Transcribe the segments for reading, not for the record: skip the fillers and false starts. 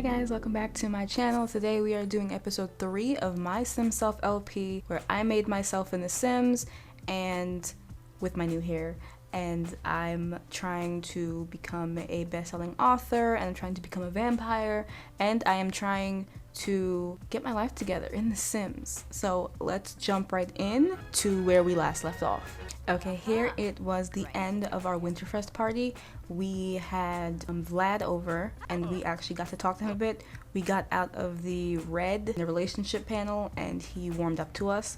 guys, welcome back to my channel. Today we are doing episode 3 of my Simself LP, where I made myself in The Sims and with my new hair, and I'm trying to become a best-selling author, and I'm trying to become a vampire, and I am trying to get my life together in The Sims. So let's jump right in to where we last left off. Okay, here it was the end of our Winterfest party. We had Vlad over, and we actually got to talk to him a bit. We got out of the relationship panel, and he warmed up to us.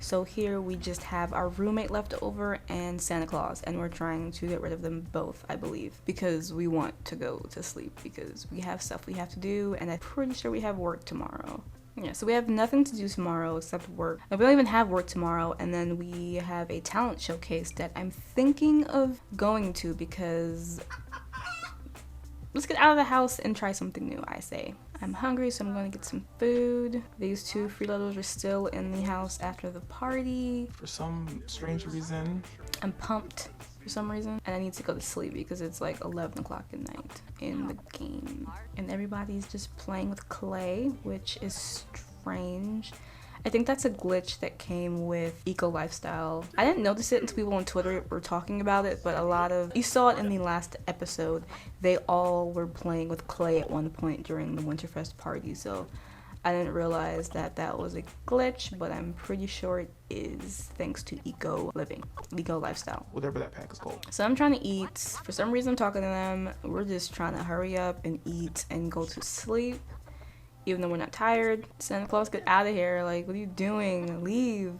So here we just have our roommate left over and Santa Claus, and we're trying to get rid of them both, I believe, because we want to go to sleep because we have stuff we have to do, and I'm pretty sure we have work tomorrow. Yeah, so we have nothing to do tomorrow except work. We don't even have work tomorrow, and then we have a talent showcase that I'm thinking of going to because let's get out of the house and try something new, I say. I'm hungry, so I'm going to get some food. These two freeloaders are still in the house after the party. For some strange reason. I'm pumped for some reason, and I need to go to sleep because it's like 11 o'clock at night in the game. And everybody's just playing with clay, which is strange. I think that's a glitch that came with eco lifestyle. I didn't notice it until people on Twitter were talking about it, but you saw it in the last episode. They all were playing with clay at one point during the Winterfest party, so I didn't realize that that was a glitch, but I'm pretty sure it is thanks to eco living, eco lifestyle. Whatever that pack is called. So I'm trying to eat. For some reason I'm talking to them. We're just trying to hurry up and eat and go to sleep. Even though we're not tired. Santa Claus, get out of here. Like, what are you doing? Leave.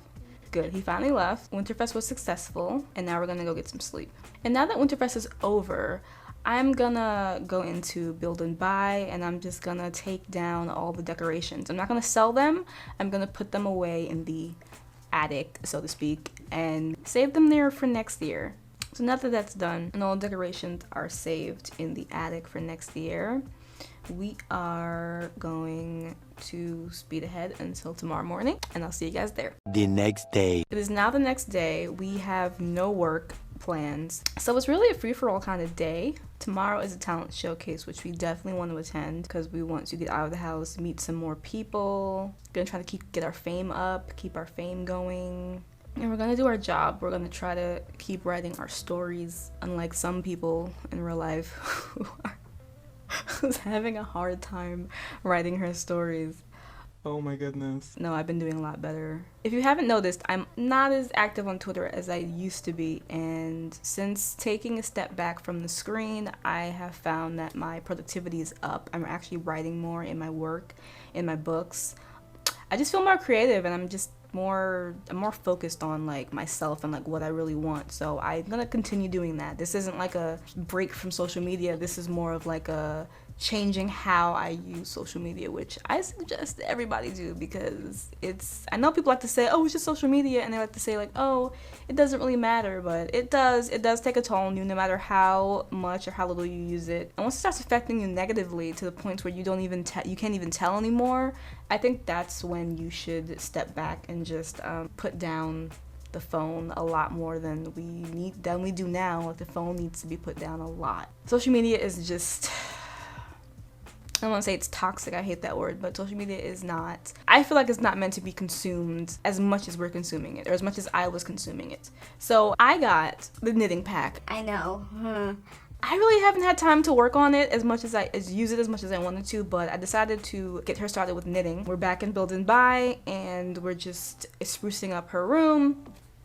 Good, he finally left. Winterfest was successful, and now we're gonna go get some sleep. And now that Winterfest is over, I'm gonna go into build and buy, and I'm just gonna take down all the decorations. I'm not gonna sell them. I'm gonna put them away in the attic, so to speak, and save them there for next year. So now that that's done, and all the decorations are saved in the attic for next year, we are going to speed ahead until tomorrow morning, and I'll see you guys there. The next day. It is now the next day. We have no work plans, so it's really a free-for-all kind of day. Tomorrow is a talent showcase, which we definitely want to attend because we want to get out of the house, meet some more people. We're gonna try to get our fame up, keep our fame going. And we're gonna do our job. We're gonna try to keep writing our stories, unlike some people in real life who's having a hard time writing her stories. Oh my goodness. No, I've been doing a lot better. If you haven't noticed, I'm not as active on Twitter as I used to be, and since taking a step back from the screen, I have found that my productivity is up. I'm actually writing more in my work, in my books. I just feel more creative, and I'm more focused on like myself and like what I really want. So I'm gonna continue doing that. This isn't like a break from social media. This is more of like a changing how I use social media, which I suggest everybody do, because I know people like to say, oh, it's just social media, and they like to say like, oh, it doesn't really matter, but it does take a toll on you no matter how much or how little you use it. And once it starts affecting you negatively to the point where you can't even tell anymore, I think that's when you should step back and just put down the phone a lot more than we do now. Like, the phone needs to be put down a lot. Social media is just, I don't want to say it's toxic, I hate that word, but social media is not, I feel like it's not meant to be consumed as much as we're consuming it, or as much as I was consuming it. So I got the knitting pack. I know. I really haven't had time to work on it as much as use it as much as I wanted to, but I decided to get her started with knitting. We're back in build and buy, and we're just sprucing up her room,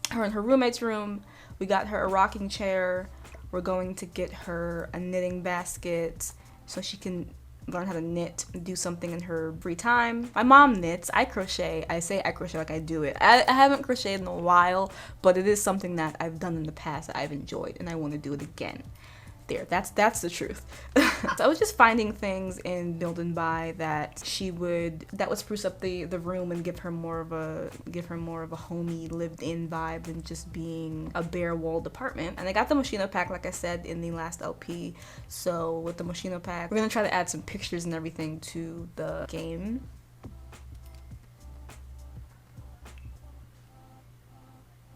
her and her roommate's room. We got her a rocking chair. We're going to get her a knitting basket so she can learn how to knit and do something in her free time. My mom knits. I crochet. I say I crochet like I do it. I haven't crocheted in a while, but it is something that I've done in the past that I've enjoyed, and I want to do it again. There, that's the truth. So I was just finding things in build and buy that would spruce up the room and give her more of a homey, lived-in vibe than just being a bare walled apartment. And I got the Moschino pack, like I said in the last LP. So with the Moschino pack, we're gonna try to add some pictures and everything to the game.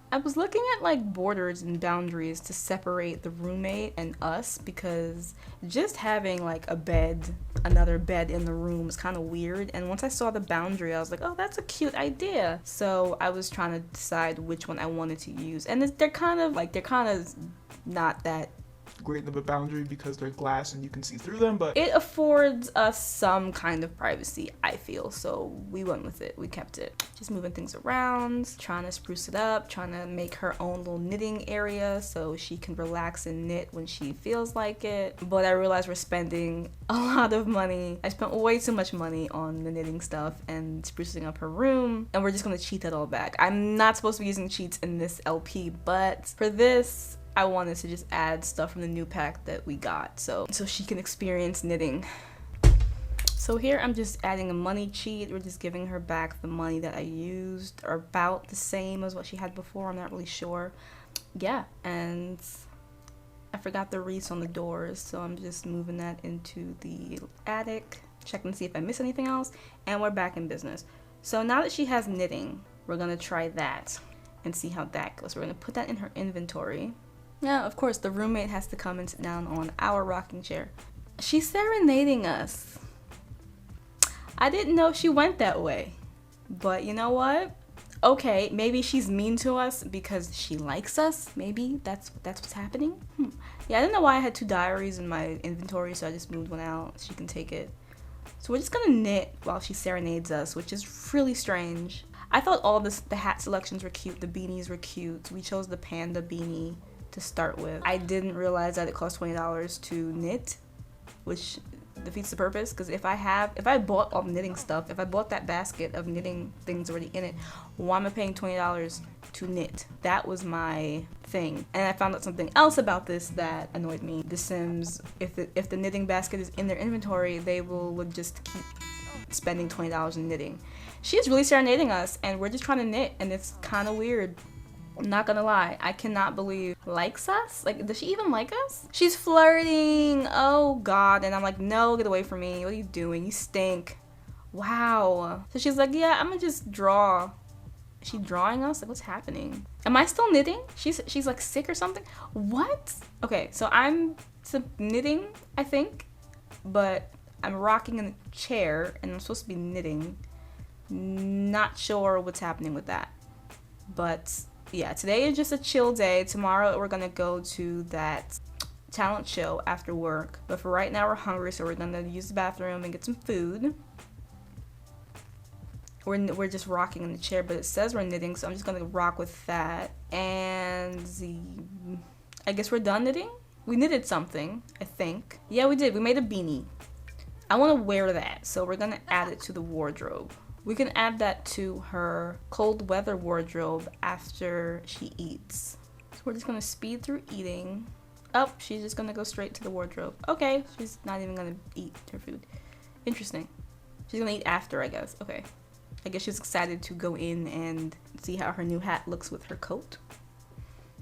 I was looking at like borders and boundaries to separate the roommate and us because just having like a bed, another bed in the room is kind of weird. And once I saw the boundary, I was like, oh, that's a cute idea. So I was trying to decide which one I wanted to use. And they're kind of not that Great of a boundary because they're glass and you can see through them, but it affords us some kind of privacy, I feel. So we went with it. We kept it. Just moving things around, trying to spruce it up, trying to make her own little knitting area so she can relax and knit when she feels like it. But I realized we're spending a lot of money. I spent way too much money on the knitting stuff and sprucing up her room, and we're just gonna cheat that all back. I'm not supposed to be using cheats in this LP, but for this, I wanted to just add stuff from the new pack that we got so she can experience knitting. So here I'm just adding a money cheat. We're just giving her back the money that I used, or about the same as what she had before. I'm not really sure. Yeah, and I forgot the wreaths on the doors, so I'm just moving that into the attic, checking to see if I miss anything else, and we're back in business. So now that she has knitting, we're gonna try that and see how that goes. We're gonna put that in her inventory. Now, of course, the roommate has to come and sit down on our rocking chair. She's serenading us. I didn't know she went that way. But you know what? Okay, maybe she's mean to us because she likes us. Maybe that's what's happening. Yeah, I didn't know why I had 2 diaries in my inventory, so I just moved one out. She can take it. So we're just gonna knit while she serenades us, which is really strange. I thought all the hat selections were cute. The beanies were cute. We chose the panda beanie to start with. I didn't realize that it cost $20 to knit, which defeats the purpose, because if I bought all the knitting stuff, if I bought that basket of knitting things already in it, why am I paying $20 to knit? That was my thing. And I found out something else about this that annoyed me. The Sims, if the knitting basket is in their inventory, they will just keep spending $20 in knitting. She's really serenading us and we're just trying to knit, and it's kind of weird. I'm not gonna lie, I cannot believe likes us. Like, does she even like us? She's flirting. Oh god. And I'm like, no, get away from me. What are you doing? You stink. Wow. So she's like, yeah, I'm gonna just draw. Is she drawing us? Like, what's happening? Am I still knitting? She's like sick or something? What? Okay, so I'm knitting, I think, but I'm rocking in a chair and I'm supposed to be knitting. Not sure what's happening with that, but yeah, today is just a chill day. Tomorrow we're gonna go to that talent show after work. But for right now we're hungry, so we're gonna use the bathroom and get some food. We're just rocking in the chair, but it says we're knitting, so I'm just gonna rock with that. And I guess we're done knitting? We knitted something, I think. Yeah, we did. We made a beanie. I wanna wear that, so we're gonna add it to the wardrobe. We can add that to her cold weather wardrobe after she eats. So we're just gonna speed through eating. Oh, she's just gonna go straight to the wardrobe. Okay, she's not even gonna eat her food. Interesting. She's gonna eat after, I guess. Okay. I guess she's excited to go in and see how her new hat looks with her coat.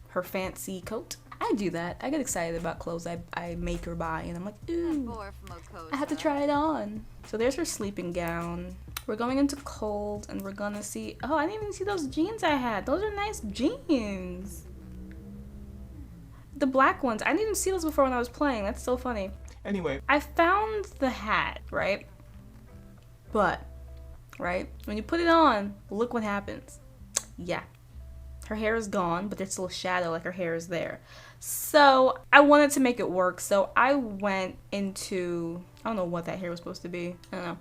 Her fancy coat. I do that. I get excited about clothes I make or buy, and I'm like, ooh, I have to try it on. So there's her sleeping gown. We're going into cold, and we're gonna see, oh, I didn't even see those jeans I had. Those are nice jeans. The black ones. I didn't even see those before when I was playing. That's so funny. anyway, I found the hat, right? But, right, when you put it on, look what happens. Yeah. Her hair is gone, but there's still a shadow, like her hair is there. So I wanted to make it work, so I went into, I don't know what that hair was supposed to be. I don't know.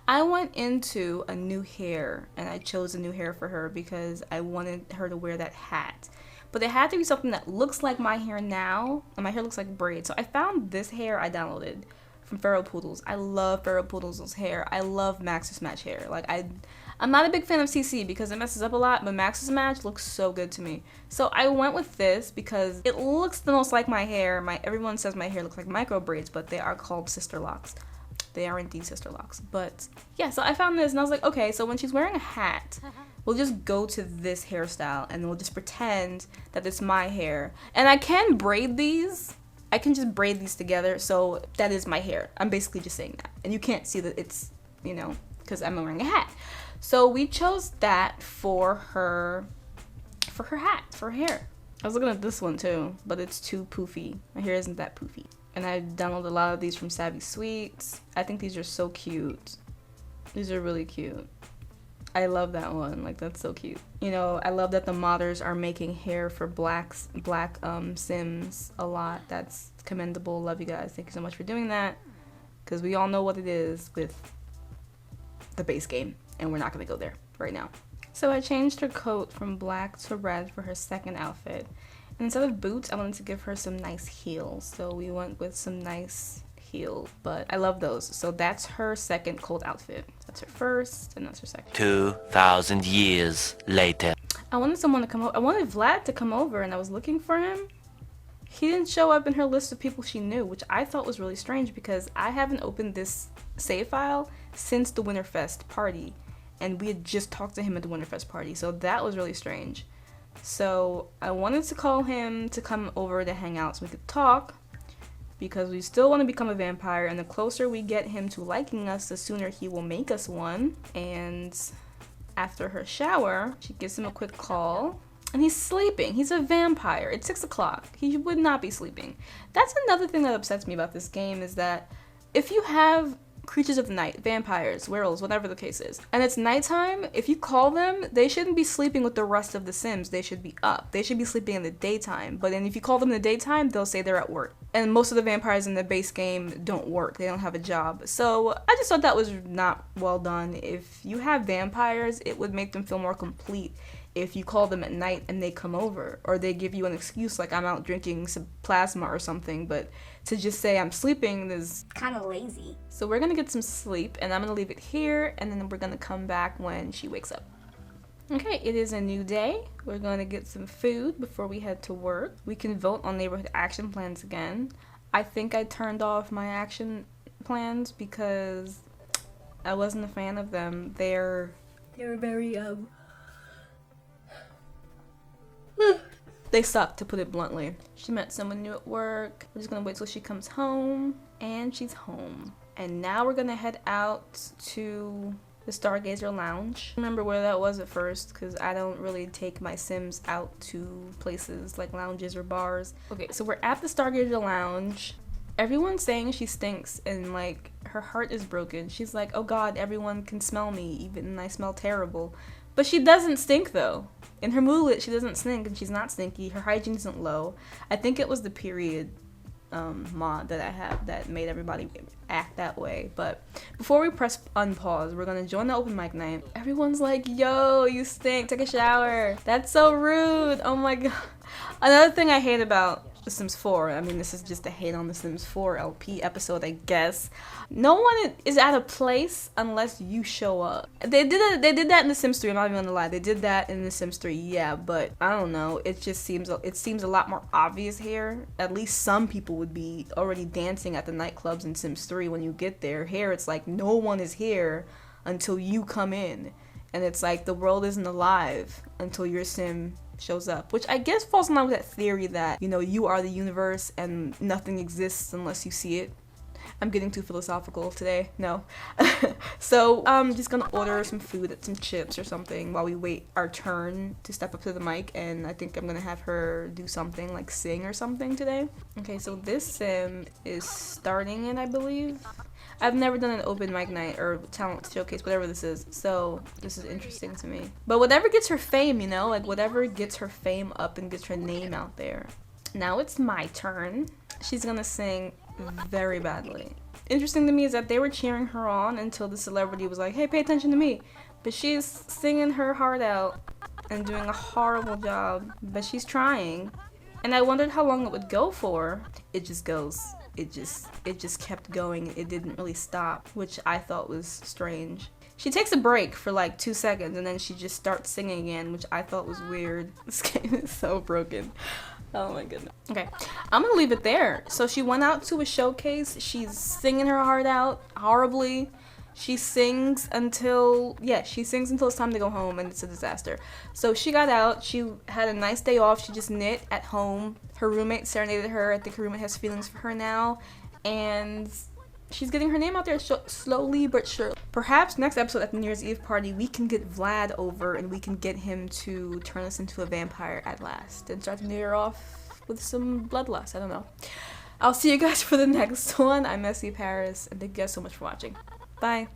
I went into a new hair, and I chose a new hair for her because I wanted her to wear that hat. But it had to be something that looks like my hair now, and my hair looks like braids. So I found this hair I downloaded from Pharaoh Poodles. I love Pharaoh Poodles' hair. I love Max's Match hair. Like, I'm not a big fan of CC because it messes up a lot, but Max's Match looks so good to me. So I went with this because it looks the most like my hair. Everyone says my hair looks like micro braids, but they are called sister locks. They are indeed sister locks. But yeah, so I found this and I was like, okay, so when she's wearing a hat, we'll just go to this hairstyle and we'll just pretend that it's my hair. And I can braid these. I can just braid these together, so that is my hair. I'm basically just saying that. And you can't see that it's, you know, because I'm wearing a hat. So we chose that for her for her hat, for her hair. I was looking at this one too, but it's too poofy. My hair isn't that poofy. And I downloaded a lot of these from Savvy Sweets. I think these are so cute. These are really cute. I love that one. Like, that's so cute. You know, I love that the modders are making hair for black Sims a lot. That's commendable. Love you guys. Thank you so much for doing that. Because we all know what it is with the base game. And we're not going to go there right now. So I changed her coat from black to red for her second outfit. And instead of boots, I wanted to give her some nice heels. So we went with some nice heels. But I love those. So that's her second cold outfit. That's her first, and that's her second. 2,000 years later. I wanted someone to come over. I wanted Vlad to come over, and I was looking for him. He didn't show up in her list of people she knew, which I thought was really strange because I haven't opened this save file since the Winterfest party. And we had just talked to him at the Winterfest party, so that was really strange. So I wanted to call him to come over to hang out so we could talk, because we still want to become a vampire, and the closer we get him to liking us, the sooner he will make us one. And after her shower, she gives him a quick call, and he's sleeping. He's a vampire. It's 6 o'clock. He would not be sleeping. That's another thing that upsets me about this game, is that if you have creatures of the night, vampires, werewolves, whatever the case is, and it's nighttime, if you call them, they shouldn't be sleeping with the rest of the Sims. They should be up. They should be sleeping in the daytime. But then if you call them in the daytime, they'll say they're at work. And most of the vampires in the base game don't work. They don't have a job. So I just thought that was not well done. If you have vampires, it would make them feel more complete if you call them at night and they come over, or they give you an excuse like I'm out drinking some plasma or something. But to just say I'm sleeping is kind of lazy. So we're gonna get some sleep, and I'm gonna leave it here, and then we're gonna come back when she wakes up. Okay, it is a new day. We're gonna get some food before we head to work. We can vote on neighborhood action plans again. I think I turned off my action plans because I wasn't a fan of them. They were very they suck, to put it bluntly. She met someone new at work. We're just gonna wait till she comes home, and she's home. And now we're gonna head out to the Stargazer Lounge. Remember where that was at first, because I don't really take my Sims out to places like lounges or bars. Okay, so we're at the Stargazer Lounge. Everyone's saying she stinks, and like her heart is broken. She's like, oh god, everyone can smell me, even I smell terrible. But she doesn't stink though. In her moodlet, she doesn't stink, and she's not stinky. Her hygiene isn't low. I think it was the period mod that I have that made everybody act that way. But before we press unpause, we're gonna join the open mic night. Everyone's like, yo, you stink, take a shower. That's so rude. Oh my god. Another thing I hate about The Sims 4, I mean, this is just a hate on The Sims 4 LP episode, I guess. No one is out of place unless you show up. They did that in The Sims 3, I'm not even gonna lie. They did that in The Sims 3, yeah, but I don't know. It just seems a lot more obvious here. At least some people would be already dancing at the nightclubs in Sims 3 when you get there. Here, it's like no one is here until you come in. And it's like the world isn't alive until your Sim shows up, which I guess falls in line with that theory that, you know, you are the universe and nothing exists unless you see it. I'm getting too philosophical today. No. So I'm just gonna order some food, some chips or something while we wait our turn to step up to the mic, and I think I'm gonna have her do something like sing or something today. Okay, so this Sim is starting it, I believe. I've never done an open mic night or talent showcase, whatever this is, so this is interesting to me. But whatever gets her fame, you know, like whatever gets her fame up and gets her name out there. Now it's my turn. She's gonna sing very badly. Interesting to me is that they were cheering her on until the celebrity was like, hey, pay attention to me. But she's singing her heart out and doing a horrible job, but she's trying. And I wondered how long it would go for. It just goes. It just kept going. It didn't really stop, which I thought was strange. She takes a break for like 2 seconds and then she just starts singing again, which I thought was weird. This game is so broken. Oh my goodness. Okay, I'm gonna leave it there. So she went out to a showcase. She's singing her heart out horribly. She sings until it's time to go home, and it's a disaster. So she got out. She had a nice day off. She just knit at home. Her roommate serenaded her. I think her roommate has feelings for her now. And she's getting her name out there slowly but surely. Perhaps next episode at the New Year's Eve party, we can get Vlad over and we can get him to turn us into a vampire at last and start the new year off with some bloodlust. I don't know. I'll see you guys for the next one. I'm Messy Paris, and thank you guys so much for watching. Bye.